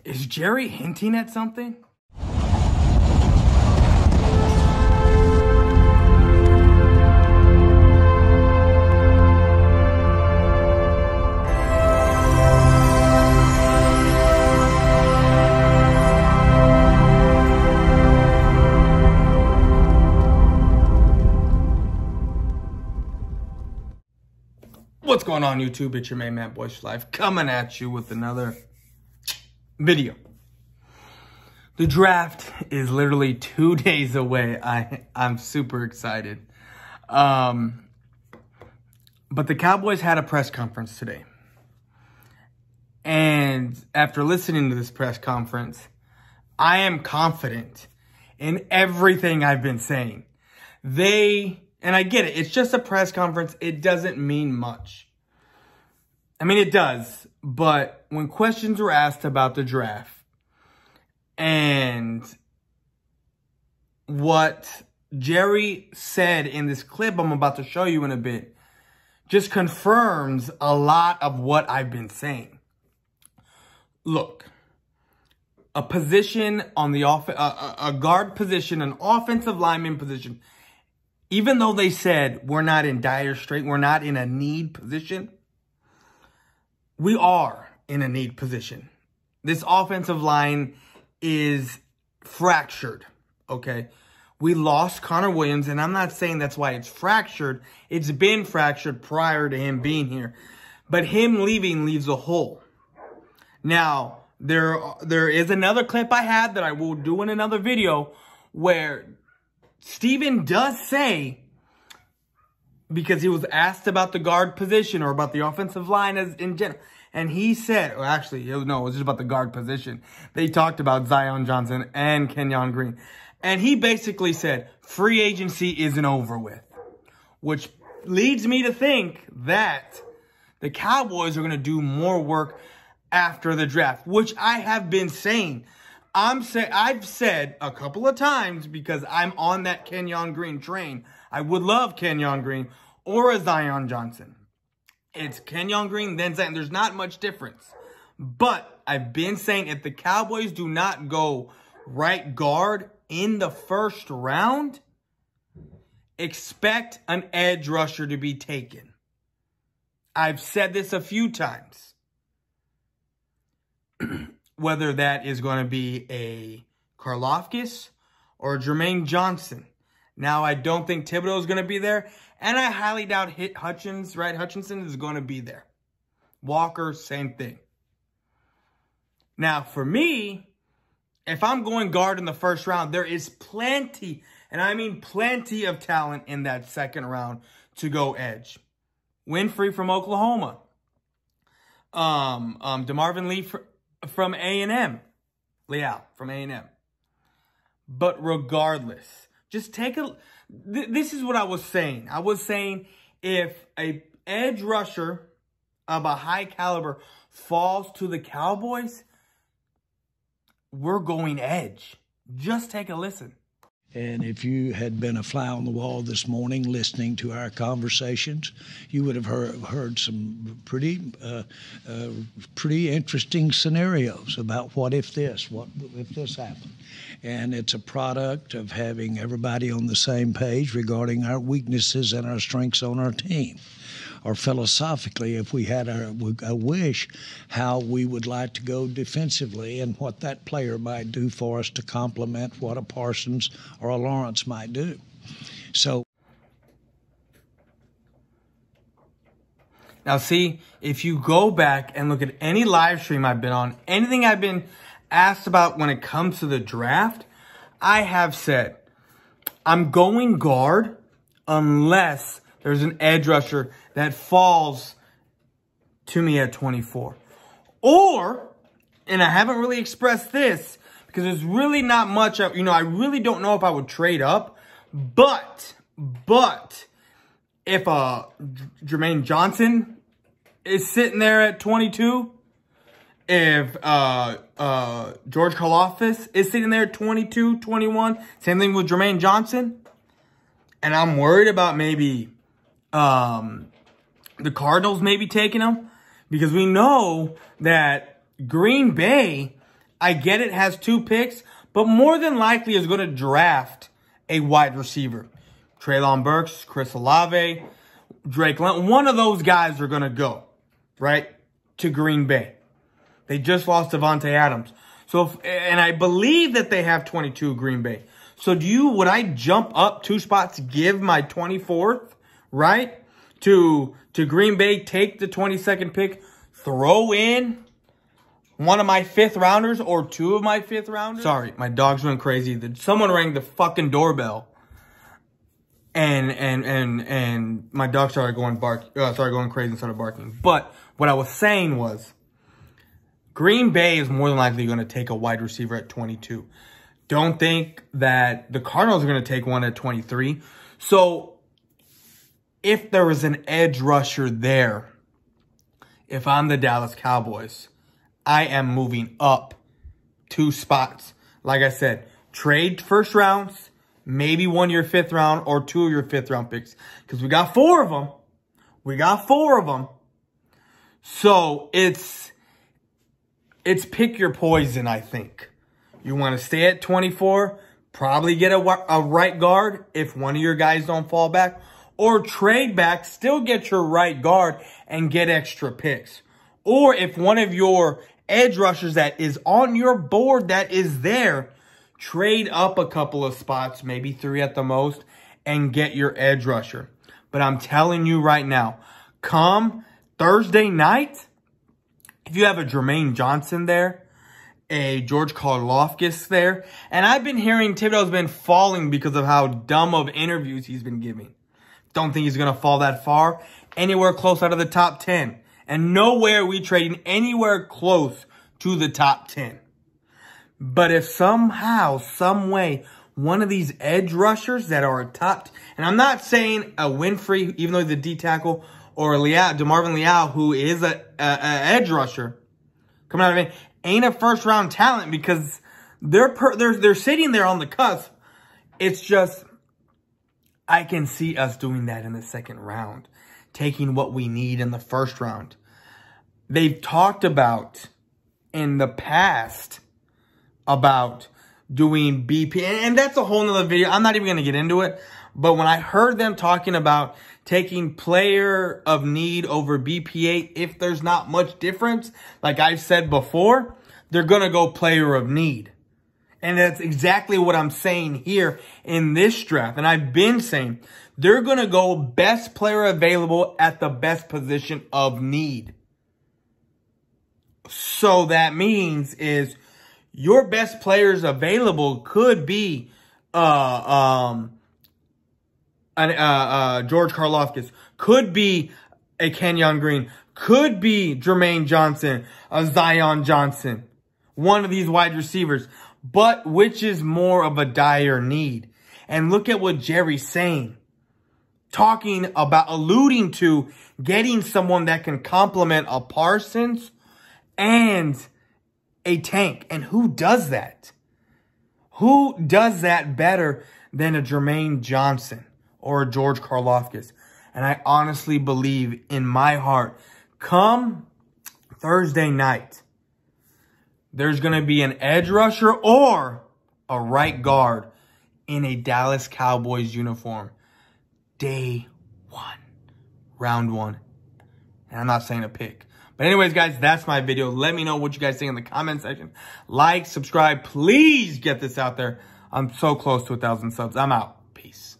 Is Jerry hinting at something? What's going on, YouTube? It's your main man, Boys for Life, coming at you with another video. The draft is literally 2 days away. I'm super excited. But the Cowboys had a press conference today. And after listening to this press conference, I am confident in everything I've been saying. And I get it, it's just a press conference. It doesn't mean much. I mean, it does. But when questions were asked about the draft and what Jerry said in this clip I'm about to show you in a bit, just confirms a lot of what I've been saying. Look, a position on the a guard position, an offensive lineman position, even though they said we're not in dire strait, we're not in a need position, we are in a need position. This offensive line is fractured, okay? We lost Connor Williams, and I'm not saying that's why it's fractured. It's been fractured prior to him being here. But him leaving leaves a hole. Now, there is another clip I had that I will do in another video where Steven does say, because he was asked about the guard position or about the offensive line as in general, and he said, well, actually, no, it was just about the guard position. They talked about Zion Johnson and Kenyon Green. And he basically said, free agency isn't over with. Which leads me to think that the Cowboys are going to do more work after the draft, which I have been saying. I've said a couple of times, because I'm on that Kenyon Green train. I would love Kenyon Green or a Zion Johnson. It's Kenyon Green, then Zion. There's not much difference. But I've been saying, if the Cowboys do not go right guard in the first round, expect an edge rusher to be taken. I've said this a few times. Whether that is going to be a Karlaftis or a Jermaine Johnson. Now, I don't think Thibodeau is going to be there. And I highly doubt Hutchinson is going to be there. Walker, same thing. Now, for me, if I'm going guard in the first round, there is plenty, and I mean plenty of talent in that second round to go edge. Winfrey from Oklahoma. DeMarvin Lee from A&M. Leal from A&M. But regardless, just take a... This is what I was saying. I was saying if a edge rusher of a high caliber falls to the Cowboys, we're going edge. Just take a listen. And if you had been a fly on the wall this morning listening to our conversations, you would have heard some pretty interesting scenarios about what if this happened. And it's a product of having everybody on the same page regarding our weaknesses and our strengths on our team. Or philosophically, if we had a wish, how we would like to go defensively and what that player might do for us to complement what a Parsons or a Lawrence might do. So now see, if you go back and look at any live stream I've been on, anything I've been asked about when it comes to the draft, I have said, I'm going guard unless there's an edge rusher that falls to me at 24. Or, and I haven't really expressed this, because there's really not much, I really don't know if I would trade up, but if Jermaine Johnson is sitting there at 22, if George Karlaftis is sitting there at 22, 21, same thing with Jermaine Johnson, and I'm worried about maybe the Cardinals maybe taking him, because we know that Green Bay I get it has 2 picks, but more than likely is going to draft a wide receiver. Treylon Burks, Chris Olave, Drake London. One of those guys are going to go, right, to Green Bay. They just lost Devontae Adams. So, and I believe that they have 22 Green Bay. So would I jump up 2 spots, give my 24th, right, to Green Bay, take the 22nd pick, throw in one of my 5th rounders or 2 of my 5th rounders? Sorry, my dog's went crazy. Someone rang the fucking doorbell. And my dog started going crazy and started barking. But what I was saying was, Green Bay is more than likely going to take a wide receiver at 22. Don't think that the Cardinals are going to take one at 23. So, if there was an edge rusher there, if I'm the Dallas Cowboys, I am moving up 2 spots. Like I said, trade first rounds, maybe 1 of your 5th round or 2 of your 5th round picks. Because we got 4 of them. We got 4 of them. So, it's pick your poison, I think. You want to stay at 24, probably get a right guard if one of your guys don't fall back. Or trade back, still get your right guard and get extra picks. Or if one of your edge rushers that is on your board that is there, trade up a couple of spots, maybe 3 at the most, and get your edge rusher. But I'm telling you right now, come Thursday night, if you have a Jermaine Johnson there, a George Karlaftis there, and I've been hearing Thibodeau's been falling because of how dumb of interviews he's been giving. Don't think he's going to fall that far. Anywhere close out of the top 10. And nowhere are we trading anywhere close to the top 10. But if somehow, some way, one of these edge rushers that are a top, and I'm not saying a Winfrey, even though he's a D tackle, or DeMarvin Leal, who is a edge rusher, coming out of it, ain't a first round talent because they're sitting there on the cusp. It's just, I can see us doing that in the 2nd round, taking what we need in the 1st round. They've talked about in the past about doing BP, and that's a whole nother video. I'm not even going to get into it, but when I heard them talking about taking player of need over BPA, if there's not much difference, like I've said before, they're going to go player of need. And that's exactly what I'm saying here in this draft. And I've been saying they're going to go best player available at the best position of need. So that means is your best players available could be George Karlaftis, could be a Kenyon Green, could be Jermaine Johnson, a Zion Johnson, one of these wide receivers. But which is more of a dire need? And look at what Jerry's saying. Talking about, alluding to getting someone that can complement a Parsons and a Tank. And who does that? Who does that better than a Jermaine Johnson or a George Karlaftis? And I honestly believe in my heart, come Thursday night, there's going to be an edge rusher or a right guard in a Dallas Cowboys uniform. Day 1. Round 1. And I'm not saying a pick. But anyways, guys, that's my video. Let me know what you guys think in the comment section. Like, subscribe. Please get this out there. I'm so close to 1,000 subs. I'm out. Peace.